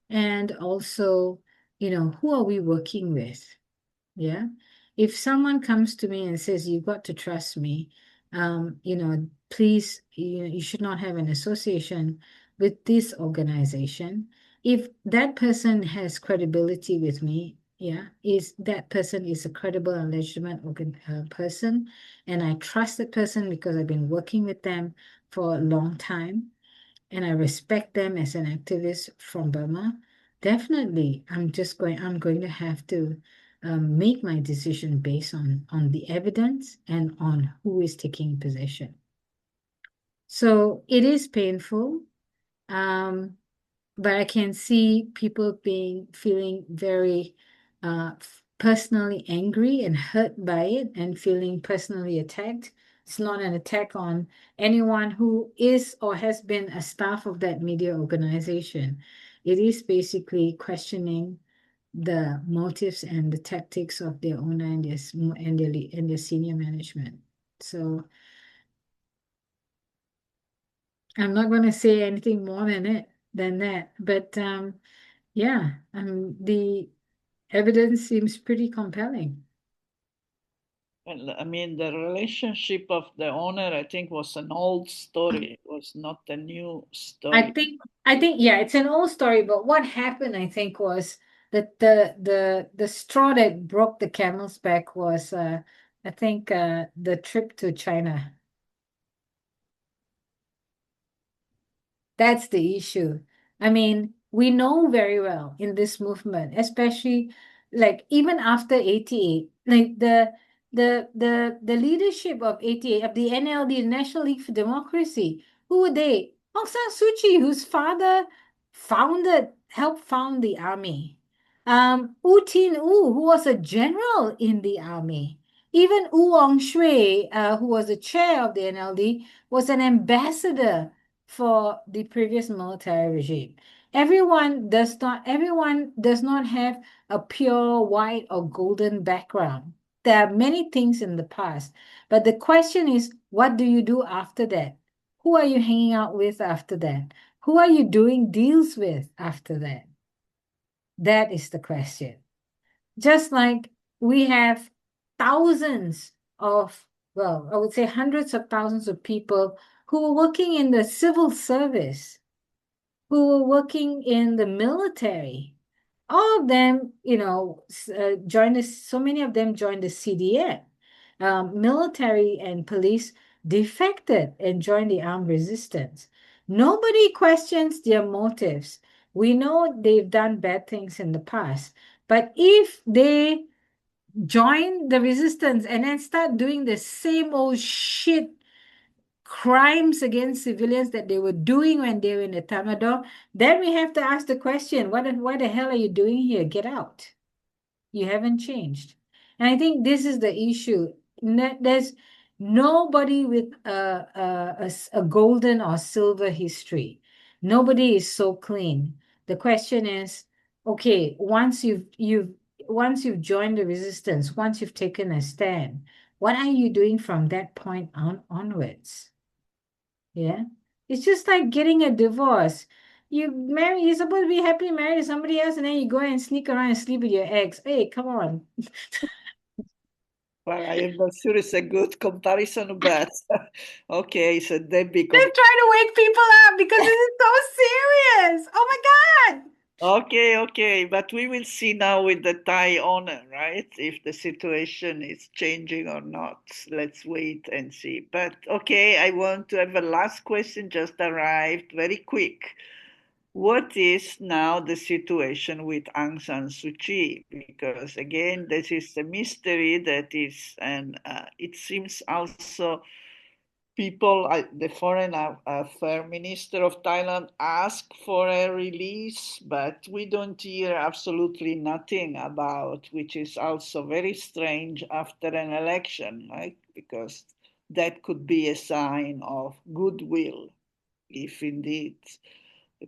and also, who are we working with? Yeah. If someone comes to me and says, "You got to trust me, please, you should not have an association with this organization." If that person has credibility with me, yeah, is that person is a credible and legitimate person, and I trust that person because I've been working with them for a long time, and I respect them as an activist from Burma, definitely I'm going to have to make my decision based on the evidence and on who is taking possession. So it is painful. Um, but I can see people feeling very personally angry and hurt by it and feeling personally attacked. It's not an attack on anyone who is or has been a staff of that media organization. It is basically questioning the motives and the tactics of their owner and their senior management. So I'm not going to say anything more than that. But yeah, the evidence seems pretty compelling. Well, I mean, the relationship of the owner, I think, was an old story. It was not a new story. I think yeah, it's an old story, but what happened, I think, was that the straw that broke the camel's back was I think the trip to China. That's the issue. I mean, we know very well in this movement, especially like even after 88, like the leadership of 88, of the NLD, the National League for Democracy, who were they? Aung San Suu Kyi, whose father helped found the army. U Tin U, who was a general in the army. Even U Aung Shwe, who was the chair of the NLD, was an ambassador for the previous military regime. Everyone does not have a pure white or golden background. There are many things in the past, but the question is, what do you do after that? Who are you hanging out with after that? Who are you doing deals with after that? That is the question. Just like we have thousands of, well, I would say hundreds of thousands of people who are working in the civil service, who were working in the military. All of them, joined this, so many of them joined the CDF. Military and police defected and joined the armed resistance. Nobody questions their motives. We know they've done bad things in the past, but if they join the resistance and then start doing the same old shit crimes against civilians that they were doing when they were in the Tamador, then we have to ask the question, why the hell are you doing here? Get out. You haven't changed. And I think this is the issue. There's nobody with a golden or silver history. Nobody is so clean. The question is, okay, once you've joined the resistance, once you've taken a stand, what are you doing from that point onwards? Yeah. It's just like getting a divorce. You're supposed to be happily married to somebody else, and then you go and sneak around and sleep with your ex. Hey, come on. Well, I am not sure it's a good comparison, but okay, so Debbie. Just trying to wake people up because this is so serious. Oh my God. Okay, okay, but we will see now with the Thai owner, right? If the situation is changing or not. Let's wait and see. But okay, I want to have a last question just arrived, very quick. What is now the situation with Aung San Suu Kyi? Because again, this is a mystery that is, and it seems also people, the foreign affairs minister of Thailand asked for a release, but we don't hear absolutely nothing about, which is also very strange after an election, right? Because that could be a sign of goodwill if indeed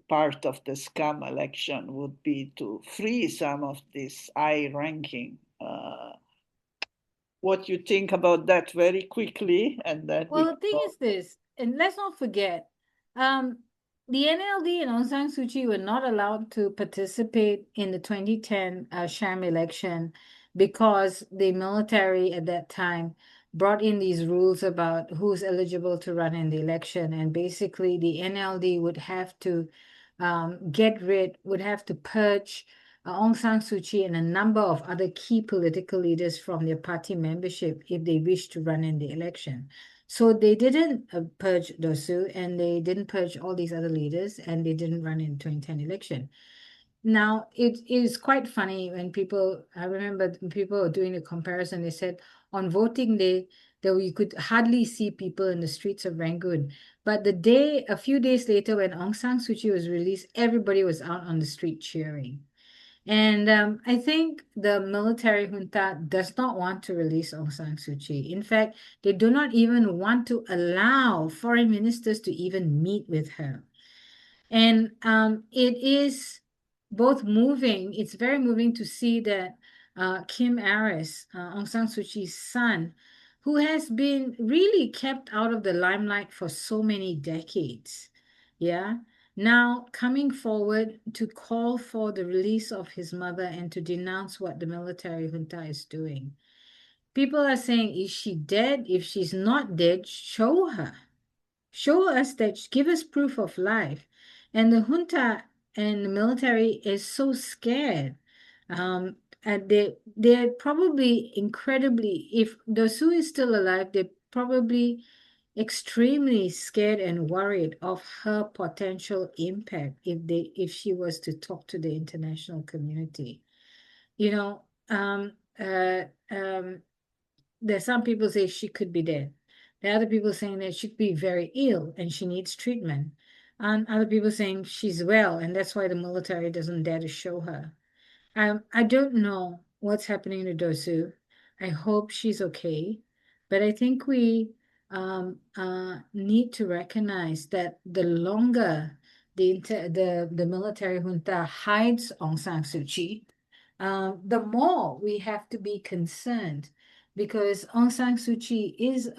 part of the scam election would be to free some of these high-ranking. What you think about that very quickly, and then Well, we the thing go. is this, and let's not forget, um, the NLD and Aung San Suu Kyi were not allowed to participate in the 2010 sham election because the military at that time brought in these rules about who's eligible to run in the election. And basically, the NLD would have to would have to purge Aung San Suu Kyi and a number of other key political leaders from their party membership if they wish to run in the election. So they didn't purge Dosu, and they didn't purge all these other leaders, and they didn't run in 2010 election. Now, it is quite funny when I remember people were doing a comparison, they said on voting day, that you could hardly see people in the streets of Rangoon. But a few days later, when Aung San Suu Kyi was released, everybody was out on the street cheering. And I think the military junta does not want to release Aung San Suu Kyi. In fact, they do not even want to allow foreign ministers to even meet with her. And it is both moving, it's very moving to see that Kim Aris, Aung San Suu Kyi's son, who has been really kept out of the limelight for so many decades, yeah, now coming forward to call for the release of his mother and to denounce what the military junta is doing. People are saying, is she dead? If she's not dead, show her. Show us that, give us proof of life. And the junta and the military is so scared. And they're probably incredibly, if Dosu is still alive, they're probably extremely scared and worried of her potential impact if she was to talk to the international community. You know, uh, um, there's some people say she could be dead. There are other people saying that she could be very ill and she needs treatment. And other people saying she's well and that's why the military doesn't dare to show her. I don't know what's happening to Dosu. I hope she's okay. But I think we need to recognize that the longer the military junta hides Aung San Suu Kyi, the more we have to be concerned because Aung San Suu Kyi is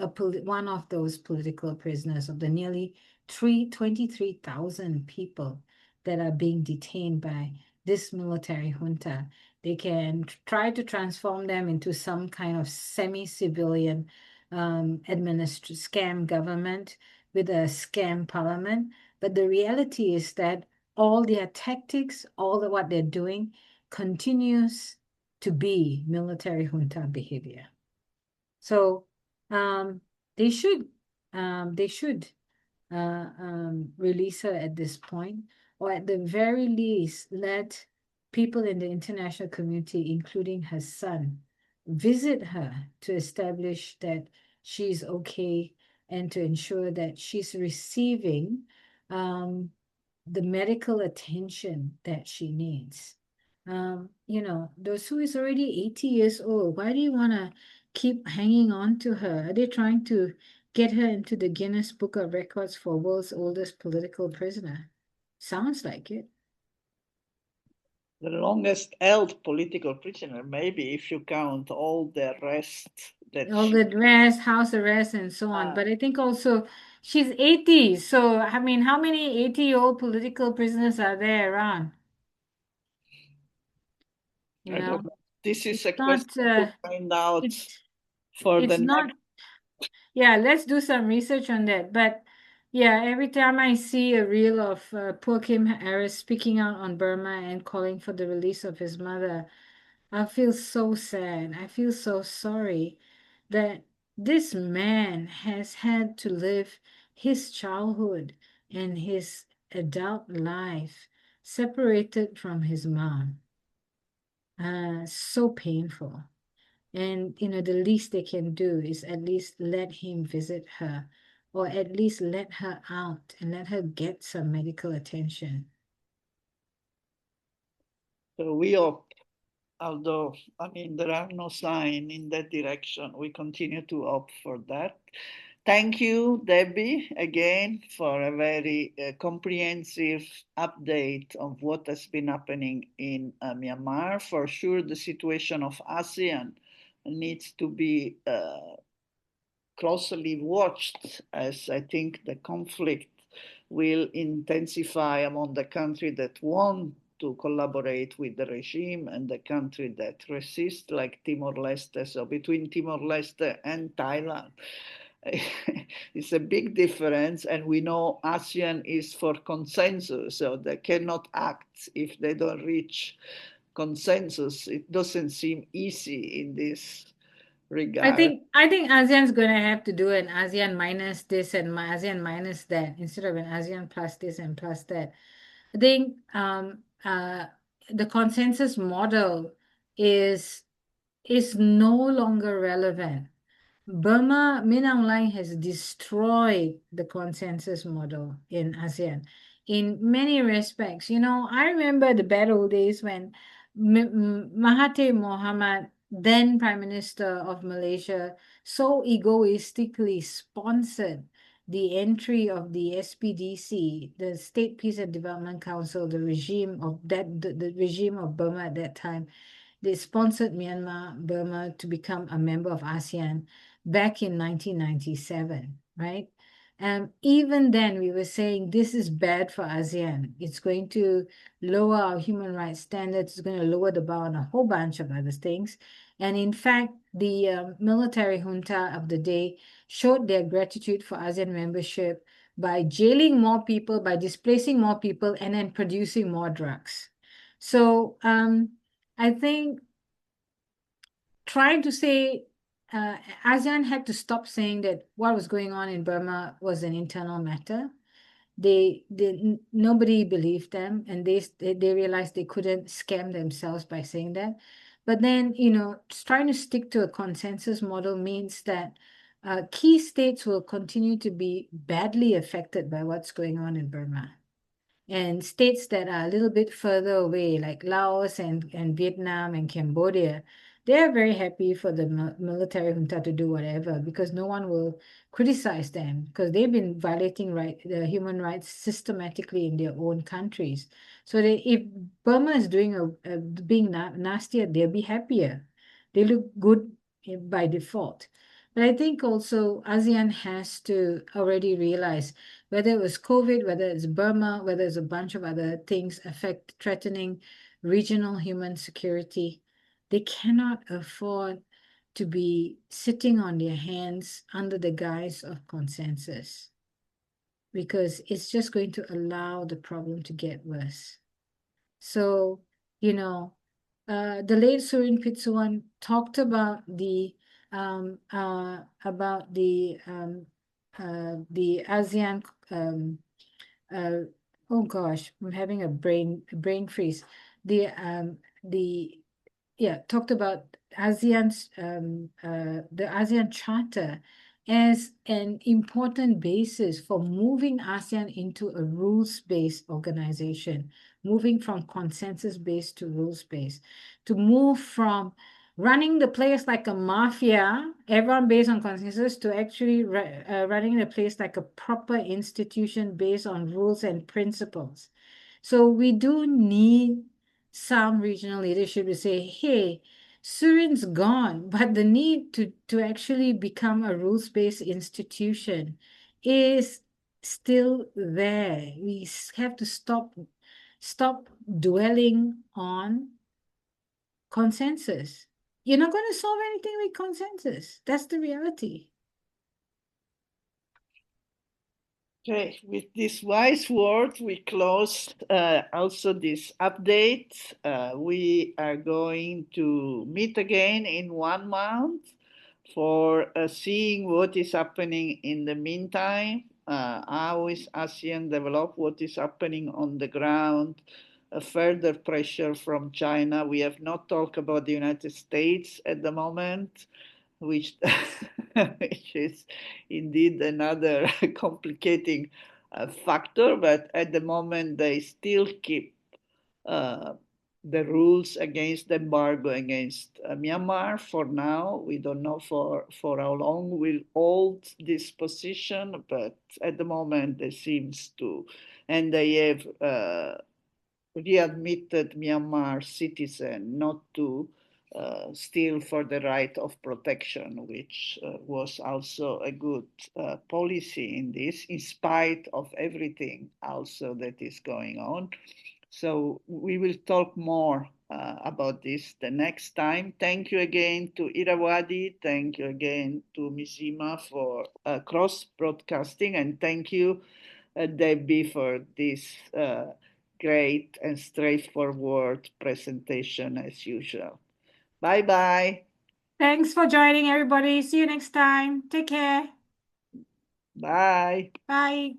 one of those political prisoners of the nearly 23,000 people that are being detained by this military junta. They can try to transform them into some kind of semi-civilian scam government with a scam parliament. But the reality is that all their tactics, what they're doing, continues to be military junta behavior. So they should release her at this point, or at the very least, let people in the international community, including her son, visit her to establish that she's okay and to ensure that she's receiving the medical attention that she needs. Dosu is already 80 years old. Why do you want to keep hanging on to her? Are they trying to get her into the Guinness Book of Records for world's oldest political prisoner? Sounds like it. The longest held political prisoner, maybe if you count all the rest that All she. the rest, house arrest, and so on. But I think also she's 80. So, I mean, how many 80-year-old political prisoners are there around? You I don't know, know. This is it's a question not, to find out it's, for the it's not. next. Yeah, let's do some research on that. But yeah, every time I see a reel of poor Kim Harris speaking out on Burma and calling for the release of his mother, I feel so sad. I feel so sorry that this man has had to live his childhood and his adult life separated from his mom. So painful. And, the least they can do is at least let him visit her or at least let her out and let her get some medical attention. So we hope, although, I mean, there are no signs in that direction, we continue to hope for that. Thank you, Debbie, again for a very comprehensive update of what has been happening in Myanmar. For sure, the situation of ASEAN needs to be closely watched, as I think the conflict will intensify among the countries that want to collaborate with the regime and the country that resist, like Timor-Leste. So between Timor-Leste and Thailand, it's a big difference, and we know ASEAN is for consensus, so they cannot act if they don't reach consensus. It doesn't seem easy in this regard. I think ASEAN's gonna have to do an ASEAN minus this and ASEAN minus that instead of an ASEAN plus this and plus that. I think the consensus model is is no longer relevant. Burma, Min Aung Hlaing has destroyed the consensus model in ASEAN in many respects. You know, I remember the bad old days when Mahathir Mohamad, then Prime Minister of Malaysia, so egoistically sponsored the entry of the SPDC, the State Peace and Development Council, the regime of the regime of Burma at that time. They sponsored Burma to become a member of ASEAN back in 1997, right? And even then, we were saying this is bad for ASEAN. It's going to lower our human rights standards. It's going to lower the bar on a whole bunch of other things. And in fact, the military junta of the day showed their gratitude for ASEAN membership by jailing more people, by displacing more people, and then producing more drugs. So I think trying to say ASEAN had to stop saying that what was going on in Burma was an internal matter. Nobody believed them, and they realized they couldn't scam themselves by saying that. But then, you know, trying to stick to a consensus model means that key states will continue to be badly affected by what's going on in Burma. And states that are a little bit further away, like Laos and Vietnam and Cambodia, they're very happy for the military junta to do whatever because no one will criticize them because they've been violating the human rights systematically in their own countries. So if Burma is being nastier, they'll be happier. They look good by default. But I think also ASEAN has to already realize whether it was COVID, whether it's Burma, whether it's a bunch of other things threatening regional human security, they cannot afford to be sitting on their hands under the guise of consensus because it's just going to allow the problem to get worse. So, you know, the late Surin Pitsuwan talked about the ASEAN oh gosh, I'm having a brain freeze. The talked about the ASEAN Charter as an important basis for moving ASEAN into a rules-based organization, moving from consensus-based to rules-based, to move from running the place like a mafia, everyone based on consensus, to actually running the place like a proper institution based on rules and principles. So we do need some regional leadership to say, hey, Surin's gone, but the need to actually become a rules-based institution is still there. We have to stop dwelling on consensus. You're not going to solve anything with consensus. That's the reality. Okay, with this wise word, we close also this update. We are going to meet again in 1 month for seeing what is happening in the meantime. How is ASEAN develop? What is happening on the ground? Further pressure from China. We have not talked about the United States at the moment, which, which is indeed another complicating factor, but at the moment they still keep uh, the rules against the embargo against Myanmar. For now, we don't know for how long we'll hold this position, but at the moment they seems to, and they have readmitted Myanmar citizen not to steal for the right of protection, which was also a good policy in this, in spite of everything also that is going on. So we will talk more about this the next time. Thank you again to Irrawaddy. Thank you again to Mizzima for cross broadcasting. And thank you, Debbie, for this great and straightforward presentation as usual. Bye bye. Thanks for joining, everybody. See you next time. Take care. Bye. Bye.